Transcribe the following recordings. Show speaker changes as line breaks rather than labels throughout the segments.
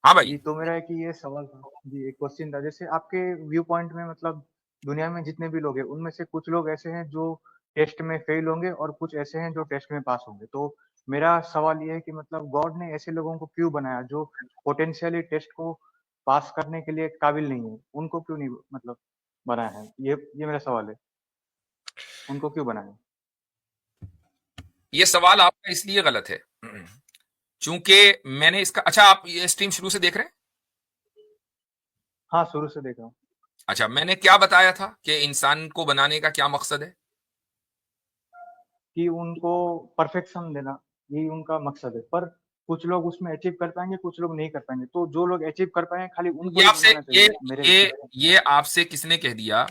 हाँ भाई।
जी, तो मेरा एक ये सवाल था जी, एक क्वेश्चन था। जैसे आपके व्यू पॉइंट में मतलब दुनिया में जितने भी लोग हैं, उनमें से कुछ लोग ऐसे हैं जो टेस्ट में फेल होंगे और कुछ ऐसे हैं जो टेस्ट में पास होंगे। तो मेरा सवाल ये है कि मतलब गॉड ने ऐसे लोगों को क्यों बनाया जो पोटेंशियली टेस्ट को पास करने के लिए काबिल नहीं है? उनको क्यों नहीं मतलब बनाया है? ये मेरा सवाल है। उनको क्यों बनाया?
ये सवाल आपका इसलिए गलत है चूंकि मैंने इसका, अच्छा आप ये स्ट्रीम शुरू से देख रहे हैं?
हाँ, शुरू से देखा हूँ।
अच्छा, मैंने क्या बताया था कि इंसान को बनाने का क्या मकसद है?
कि उनको परफेक्शन देना, यही उनका मकसद है। पर कुछ लोग उसमें अचीव कर पाएंगे, कुछ लोग नहीं कर पाएंगे। तो जो लोग अचीव कर पाएंगे खाली उनको
ये
ही
आपसे
बनाना
ये
चाहिए मेरे
ये
हिसाब से।
ये आपसे किसने कह दिया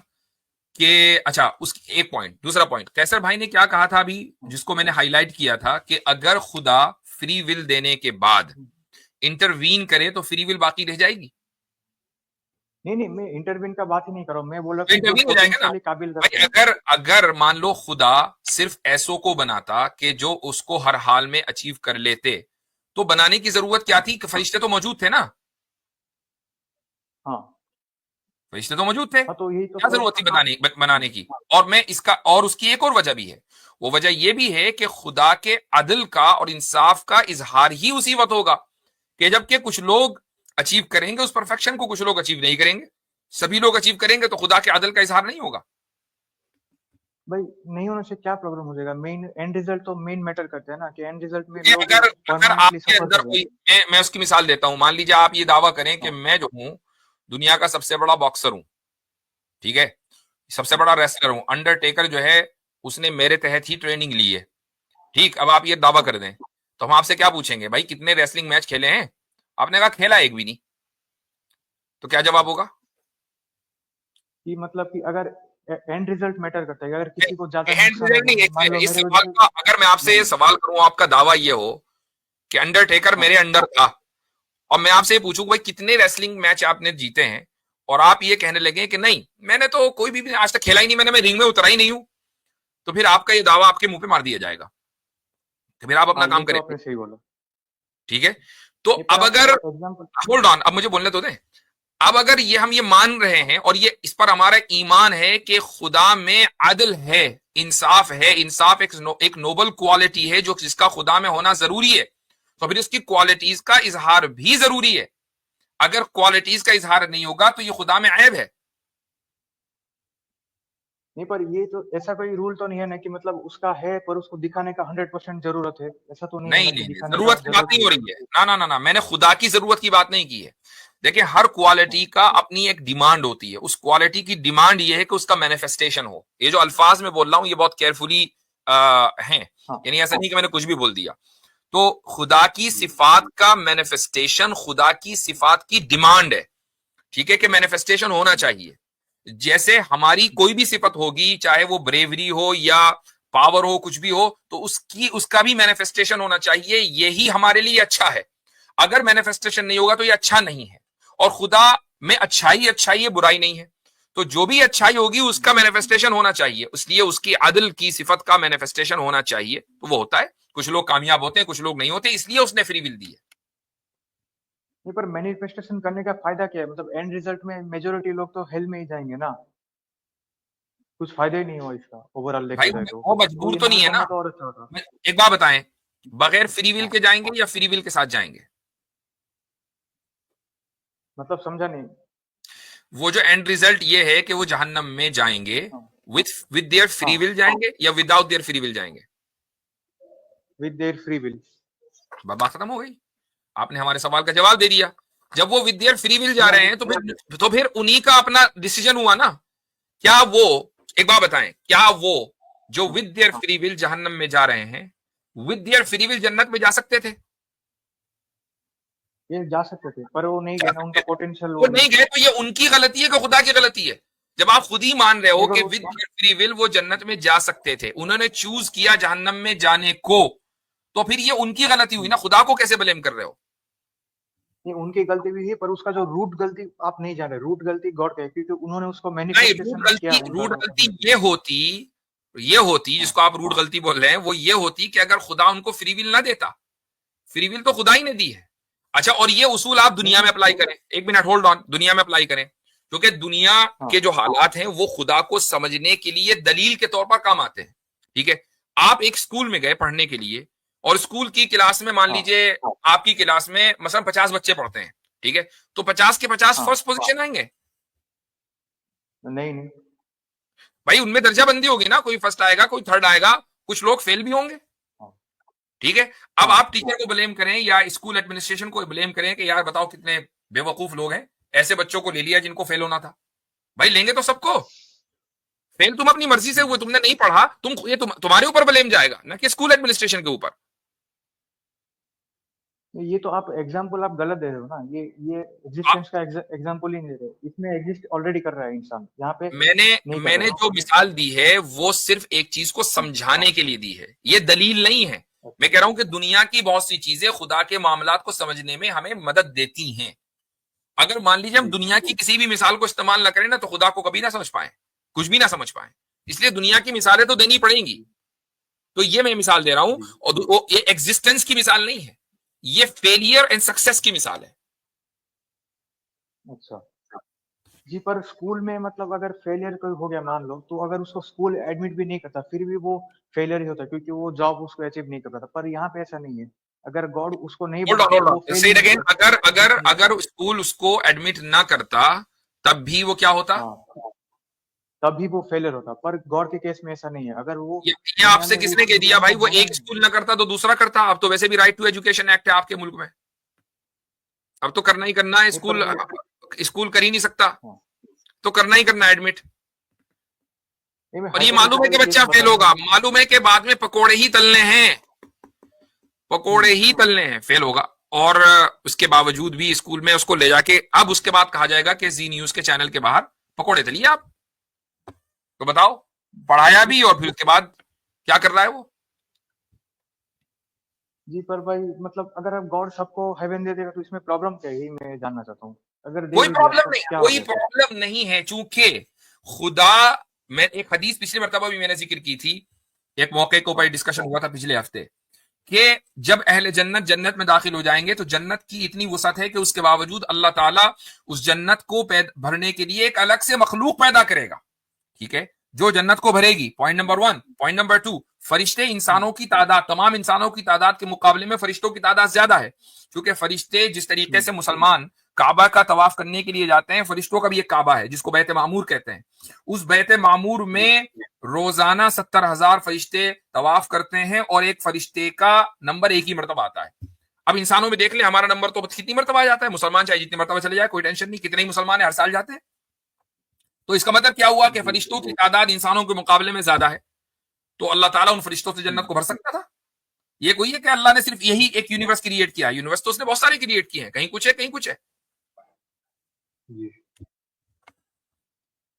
कि, अच्छा उस एक पॉइंट, दूसरा पॉइंट, कैसर भाई ने क्या कहा था अभी, जिसको मैंने हाईलाइट किया था कि अगर खुदा फ्री विल देने के बाद इंटरवीन करे तो फ्री विल बाकी रह जाएगी।
नहीं नहीं, मैं इंटरव्यू का बात ही नहीं कर रहा हूँ। मैं बोला
तो
कि जो
इंटरवीन हो जाएगा ना
पोटेंशियली काबिल
भाई।
रखते हैं।
अगर अगर मान लो खुदा सिर्फ ऐसो को बनाता कि जो उसको हर हाल में अचीव कर लेते, तो बनाने की जरूरत क्या थी? कि फरिश्ते तो मौजूद थे ना।
हाँ
फरिश्ते तो मौजूद थे,
हाँ, तो यही तो
क्या जरूरत थी बनाने की? और मैं इसका, और उसकी एक और वजह भी है। वो वजह यह भी है कि खुदा के अदल का और इंसाफ का इजहार ही उसी वक्त होगा कि जबकि कुछ लोग अचीव करेंगे उस परफेक्शन को, कुछ लोग अचीव नहीं करेंगे। सभी लोग अचीव करेंगे तो खुदा के अदल का इजहार नहीं होगा।
भाई, नहीं होने से क्या प्रॉब्लम हो जाएगा? मेन एंड रिजल्ट तो मेन मैटर करता है ना, कि एंड रिजल्ट में
ये
लोग
अगर अगर
परमानेंटली
आपके
सफर
अंदर
कर रहे
कोई,
हैं।
मैं उसकी मिसाल देता हूं। मान लीजिए आप ये दावा करें कि
हाँ
मैं जो हूं दुनिया का सबसे बड़ा बॉक्सर हूं, ठीक है, सबसे
हाँ
बड़ा रेसलर हूं, अंडरटेकर जो है उसने मेरे तहत ही ट्रेनिंग ली है, ठीक। अब आप ये दावा
हाँ।
कर दें तो हम आपसे क्या पूछेंगे, भाई कितने रेसलिंग मैच खेले हैं? आपने कहा खेला एक भी नहीं। तो क्या जवाब होगा?
कि मतलब कि अगर एंड रिजल्ट मैटर करता है, अगर किसी को ज्यादा
हैंड
नुकसान हो
नहीं,
गया, मान लो
इस
मेरे वजह
सवाल
से।
का अगर मैं आपसे ये
नहीं।
सवाल करूं, आपका दावा ये हो कि अंडरटेकर
हाँ
मेरे अंडर था, और मैं आपसे ये पूछूं भाई कितने रेसलिंग मैच आपने जीते हैं, और आप ये कहने लगे कि नहीं मैंने तो कोई भी आज तक खेला ही नहीं, मैं रिंग में उतरा ही नहीं हूं, तो फिर आपका ये दावा आपके मुंह पे मार दिया जाएगा। तो फिर आप अपना
हाँ,
काम
ये तो
करेंगे,
आपने सही बोला।
ठीक है। तो
नहीं, पर
अब
आप
अगर,
एग्जाम्पल।
होल्ड ऑन, अब मुझे बोलने तो दें। अब अगर ये हम ये मान रहे हैं और ये इस पर हमारा ईमान है कि खुदा में अदल है, इंसाफ है, इंसाफ एक नोबल क्वालिटी है जो जिसका खुदा में होना जरूरी है, तो फिर इसकी क्वालिटीज का इजहार भी जरूरी है। अगर क्वालिटीज का इजहार नहीं होगा तो ये खुदा में ऐब है।
नहीं, पर ये तो ऐसा कोई रूल तो नहीं है ना कि मतलब उसका है पर उसको दिखाने का 100% जरूरत है। ऐसा तो नहीं है
नहीं
ना कि
नहीं नहीं,
दिखाने का
जरूरत की बात
जरूरत
नहीं
नहीं
हो
है।
रही है, ना ना ना ना, मैंने खुदा की जरूरत की बात नहीं की है। देखिए हर
हाँ
क्वालिटी का अपनी एक डिमांड होती है, उस क्वालिटी की डिमांड ये है कि उसका मैनिफेस्टेशन हो। ये जो अल्फाज में बोल रहा हूं ये बहुत केयरफुली हैं,
हाँ।
यानी ऐसा नहीं कि मैंने कुछ भी बोल दिया। तो खुदा की
जी।
सिफात का मैनिफेस्टेशन खुदा की सिफात की डिमांड है, ठीक है, कि मैनिफेस्टेशन होना चाहिए। जैसे हमारी कोई भी सिफत होगी, चाहे वो ब्रेवरी हो या पावर हो, कुछ भी हो, तो उसकी उसका भी मैनिफेस्टेशन होना चाहिए। यही हमारे लिए अच्छा है। अगर मैनिफेस्टेशन नहीं होगा तो ये अच्छा नहीं है। और खुदा में अच्छाई अच्छाई है, बुराई नहीं है। तो जो भी अच्छाई होगी उसका मैनिफेस्टेशन होना चाहिए, इसलिए उसकी अदल की सिफत का मैनिफेस्टेशन होना चाहिए, तो वो होता है। कुछ लोग कामयाब होते हैं, कुछ लोग नहीं होते, इसलिए उसने फ्री विल दी है।
नहीं, पर मैनिफेस्टेशन करने का फायदा क्या है? मतलब एंड रिजल्ट में मेजोरिटी लोग तो हेल में ही जाएंगे ना। कुछ फायदा ही नहीं हुआ इसका, ओवरऑल
भाई
देखा जाए
वो
तो
मजबूर
ये
तो
ना
नहीं है ना।
करना तो और अच्छा होता।
एक बात बताएं, बगैर फ्री विल
हाँ,
के जाएंगे या फ्री विल के साथ जाएंगे?
मतलब समझा नहीं।
वो जो एंड रिजल्ट ये है कि वो जहन्नम में जाएंगे,
हाँ
विद देयर फ्री
हाँ,
विल जाएंगे या विदाउट देयर फ्री विल जाएंगे?
With their free will.
बात खत्म हो गई। आपने हमारे सवाल का जवाब दे दिया। जब वो विद देयर फ्री विल जा
हाँ
रहे हैं तो फिर उन्हीं का अपना डिसीजन हुआ ना। क्या वो, एक बात बताएं, क्या वो जो
हाँ,
विद देयर फ्री विल जहन्नम में जा रहे हैं, विद देयर फ्री विल जन्नत में जा सकते थे?
ये जा सकते थे पर वो नहीं
जा
गए ना,
सकते
उनका
थे।
पोटेंशियल
वो
वो नहीं
नहीं
था।
गए तो ये उनकी गलती है कि खुदा की गलती है? जब आप खुद ही मान रहे हो
नहीं, पर
कि विद देयर फ्री विल वो जन्नत में जा सकते थे, उन्होंने चूज किया जहन्नम में जाने को, तो फिर ये उनकी गलती हुई ना, खुदा को कैसे ब्लेम कर रहे हो?
नहीं, उनकी गलती भी है पर उसका जो रूट गलती आप नहीं जान रहे। रूट गलती गॉड का है क्योंकि उन्होंने उसको
नहीं,
मैनिफेस्टेशन किया उनका
रूट
जो
गलती
है।
ये होती
हाँ
जिसको आप रूट गलती बोल रहे हैं, वो ये होती कि अगर खुदा उनको फ्री विल ना देता। फ्री विल तो खुदा ही ने दी है। अच्छा, और ये उसूल आप दुनिया में अप्लाई करें, एक मिनट होल्ड ऑन, दुनिया में अप्लाई करें, क्योंकि दुनिया
हाँ
के जो हालात हैं वो खुदा को समझने के लिए दलील के तौर पर काम आते हैं। ठीक है, आप एक स्कूल में गए पढ़ने के लिए, और स्कूल की क्लास में मान
हाँ
लीजिए आपकी क्लास में मसलन 50 बच्चे पढ़ते हैं, ठीक है, तो 50 के 50
हाँ
फर्स्ट पोजीशन आएंगे?
नहीं नहीं
भाई उनमें दर्जा बंदी होगी ना, कोई फर्स्ट आएगा, कोई थर्ड आएगा, कुछ लोग फेल भी होंगे।
हाँ
ठीक है, अब
हाँ
आप टीचर को ब्लेम करें या स्कूल एडमिनिस्ट्रेशन को ब्लेम करें कि यार बताओ कितने बेवकूफ लोग हैं, ऐसे बच्चों को ले लिया जिनको फेल होना था। भाई लेंगे तो सबको, फेल तुम अपनी मर्जी से हुए, तुमने नहीं पढ़ा, तुम्हारे ऊपर ब्लेम जाएगा ना कि स्कूल एडमिनिस्ट्रेशन के ऊपर।
ये तो आप एग्जाम्पल आप गलत दे रहे हो ना, ये
आप
एग्जिस्टेंस का एग्जाम्पल ही नहीं दे रहे, इसमें एग्जिस्ट ऑलरेडी कर रहा है इंसान, यहाँ पे
मैंने
नहीं कर
मैंने
रहा
जो मिसाल दी है वो सिर्फ एक चीज को समझाने के लिए दी है, ये दलील नहीं है।
है।
मैं कह रहा हूं कि दुनिया की बहुत सी चीजें खुदा के मामलात को समझने में हमें मदद देती हैं। अगर मान लीजिए हम
जी
दुनिया की किसी भी मिसाल को इस्तेमाल ना करें ना, तो खुदा को कभी ना समझ पाए, कुछ भी ना समझ पाए। इसलिए दुनिया की मिसालें तो देनी पड़ेंगी। तो ये मैं मिसाल दे रहा हूं,
जी
और ये एग्जिस्टेंस की मिसाल नहीं है, ये फेलियर एंड सक्सेस की मिसाल है।
अच्छा जी, पर स्कूल में मतलब अगर फेलियर कोई हो गया मान लो, तो अगर उसको स्कूल एडमिट भी नहीं करता फिर भी वो फेलियर ही होता है, क्योंकि वो जॉब उसको अचीव नहीं कर पाता। पर यहाँ पे ऐसा नहीं है, अगर गॉड उसको नहीं
होल्ड ऑन
बनाता
होल्ड
तो वो
ऑन,
फेल
से
ही नहीं
अगेन,
होगा।
अगर अगर
जी
अगर स्कूल उसको एडमिट ना करता तब भी वो क्या होता?
हाँ, तभी वो फेलियर होता, पर गॉड के केस में ऐसा नहीं है। अगर वो
ये
दुनिया
आपसे
में
किसने
उस
कह दिया
इंसान
भाई?
को
वो एक
बनाने।
स्कूल ना करता तो दूसरा करता। अब तो वैसे भी राइट टू एजुकेशन एक्ट है आपके मुल्क में, अब तो करना ही करना है।
नहीं पर
स्कूल
वो
स्कूल कर ही नहीं सकता,
हाँ
तो करना ही करना है एडमिट।
नहीं, मैं
और ये मालूम है कि
हाइपोथेटिकल केस
बच्चा फेल
बता रहा
होगा,
हूँ।
मालूम है कि बाद में पकोड़े ही तलने हैं, पकोड़े ही तलने हैं, फेल होगा। और उसके बावजूद भी स्कूल में उसको ले जाके अब उसके बाद कहा जाएगा कि जी न्यूज के चैनल के बाहर पकोड़े तलिए आप। तो बताओ, पढ़ाया भी और फिर उसके बाद क्या कर रहा है वो?
जी पर भाई मतलब अगर अब गॉड सबको हेवन दे देगा तो इसमें प्रॉब्लम क्या है, यही मैं जानना चाहता हूँ। अगर दे
कोई
भी दिया
प्रॉब्लम
तो
नहीं है,
क्या हो
कोई
गया फिर।
प्रॉब्लम नहीं है, चूंकि खुदा, मैं एक हदीस पिछले मर्तबा भी मैंने जिक्र की थी, एक मौके के ऊपर डिस्कशन हुआ था पिछले हफ्ते, कि जब अहले जन्नत जन्नत में दाखिल हो जाएंगे तो जन्नत की इतनी वसअत है कि उसके बावजूद अल्लाह ताला उस जन्नत को भरने के लिए एक अलग से मखलूक पैदा करेगा। ठीक है, जो जन्नत को भरेगी, पॉइंट नंबर 1। पॉइंट नंबर 2, फरिश्ते, इंसानों की तादाद, तमाम इंसानों की तादाद के मुकाबले में फरिश्तों की तादाद ज्यादा है, क्योंकि फरिश्ते जिस तरीके से मुसलमान काबा का तवाफ करने के लिए जाते हैं, फरिश्तों का भी एक काबा है जिसको बैत मामूर कहते हैं। उस बैत मामूर में रोजाना 70,000 फरिश्ते तवाफ करते हैं, और एक फरिश्ते का नंबर एक ही मरतबा आता है। अब इंसानों में देख ले, हमारा नंबर तो कितनी मरतबा आ जाता है, मुसलमान चाहे जितनी मरतबा चले जाए कोई टेंशन नहीं, कितने ही मुसलमान है हर साल जाते हैं। तो इसका मतलब क्या हुआ कि
जी
फरिश्तों की तादाद इंसानों के मुकाबले में ज्यादा है, तो अल्लाह ताला उन फरिश्तों से जन्नत को भर सकता था। ये कोई है कि अल्लाह ने सिर्फ यही एक यूनिवर्स क्रिएट किया? यूनिवर्स तो उसने बहुत सारे क्रिएट किए हैं, कहीं कुछ है कहीं कुछ है।
जी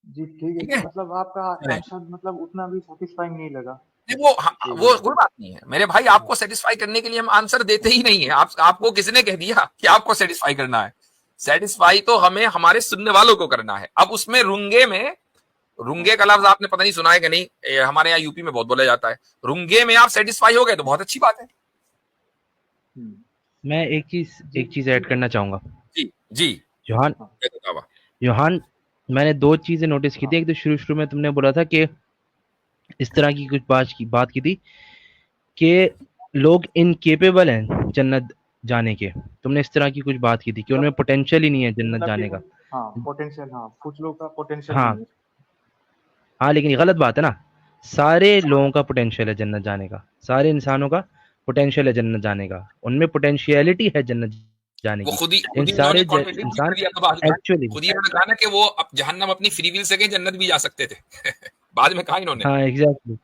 जी ठीक
ठीक
है,
है,
मतलब आपका आंसर मतलब उतना भी सेटिस्फाइंग नहीं लगा
नहीं, वो
कि
वो कोई बात नहीं है मेरे भाई, आपको सेटिस्फाई करने के लिए हम आंसर देते ही नहीं है। आपको किसने कह दिया कि आपको सेटिस्फाई करना है? सेटिस्फाई तो हमें हमारे सुनने वालों को करना है। अब उसमें रुंगे का लफ्ज आपने पता नहीं सुना है कि नहीं, हमारे यहाँ यूपी में बहुत बोला जाता है। रुंगे में आप सेटिस्फाई हो गए तो बहुत अच्छी बात है।
हम्म,
मैं
जी
एक चीज ऐड करना चाहूंगा।
जी जी,
जोहान
हाँ
जोहान मैंने दो चीजें नोटिस की थी।
हाँ
एक तो शुरू शुरू में तुमने बोला था कि इस तरह की कुछ बात की थी कि लोग इनकेपेबल हैं जन्नत जाने के। तुमने इस तरह की कुछ बात की थी कि उनमें
मतलब
पोटेंशियल ही नहीं है जन्नत
मतलब कि
जाने का।
हाँ पोटेंशियल, हाँ कुछ लोग का पोटेंशियल
हाँ
नहीं है।
हाँ, लेकिन ये गलत बात है ना। सारे लोगों का पोटेंशियल है जन्नत जाने का, सारे इंसानों का पोटेंशियल है जन्नत जाने का, उनमें पोटेंशियलिटी है जन्नत जाने
वो
की।
खुद
इन
ही उन्होंने
सारे
कॉन्ट्रडिक्ट भी कर
इंसान
दिया था बाद में।
एक्चुअली,
खुद ही उन्होंने कहा ना कि वो अब जहन्नम अपनी फ्री विल से गए, जन्नत भी जा सकते थे बाद में कहा इन्होंने।
हाँ एग्जैक्टली,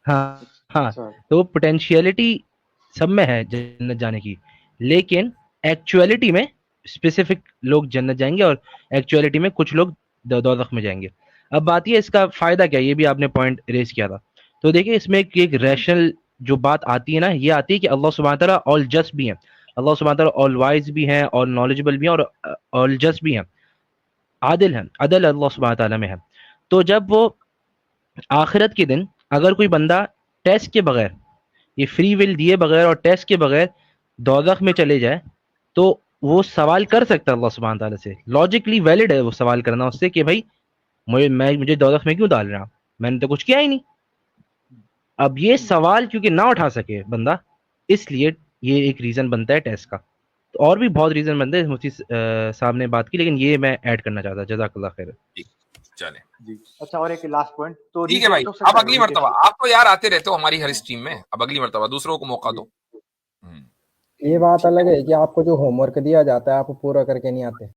हाँ हाँ,
अच्छा
तो पोटेंशियलिटी सब में है जन्नत जाने की, लेकिन एक्चुअलिटी में स्पेसिफिक लोग जन्नत जाएंगे और एक्चुअलिटी में कुछ लोग दोज़ख में जाएंगे। अब बात ये, इसका फायदा क्या है, ये भी आपने पॉइंट रेज किया था। तो देखिए इसमें एक रैशनल जो बात आती है ना, ये आती है कि अल्लाह सुब्हानहू तआला ऑल जस्ट भी हैं, अल्लाह सुब्हानहू तआला ऑल वाइज भी हैं और नॉलेजेबल भी हैं और ऑल जस्ट भी हैं, आदिल हैं, अदल अल्लाह सुब्हानहू तआला में है। तो जब वो आखिरत के दिन अगर कोई बंदा टेस्ट के बगैर, ये फ्री विल दिए बगैर और टेस्ट के बगैर दोज़ख में चले जाए, तो वो सवाल कर सकता है अल्लाह सुब्हान ताला से, लॉजिकली वैलिड है वो सवाल करना उससे कि भाई मुझे दोजख में क्यों डाल रहा, मैंने तो कुछ किया ही नहीं। अब ये सवाल क्योंकि ना उठा सके बंदा, इसलिए ये एक रीजन बनता है टेस्ट का। तो और भी बहुत रीजन बनते हैं, मुफ्ती साहब ने बात की, लेकिन ये मैं ऐड करना चाहता। जज़ाकल्लाह खैर।
ठीक, चले
जी अच्छा, और एक लास्ट पॉइंट, तो
ठीक है भाई,
रिटेस्ट हो सकता
अब
है
अगली
रिटेस्ट।
मर्तबा आप तो यार आते रहते हो हमारी हर स्ट्रीम में, अब अगली मर्तबा दूसरों को मौका दो।
ये बात अलग है कि आपको जो होमवर्क दिया जाता है आप पूरा करके नहीं आते।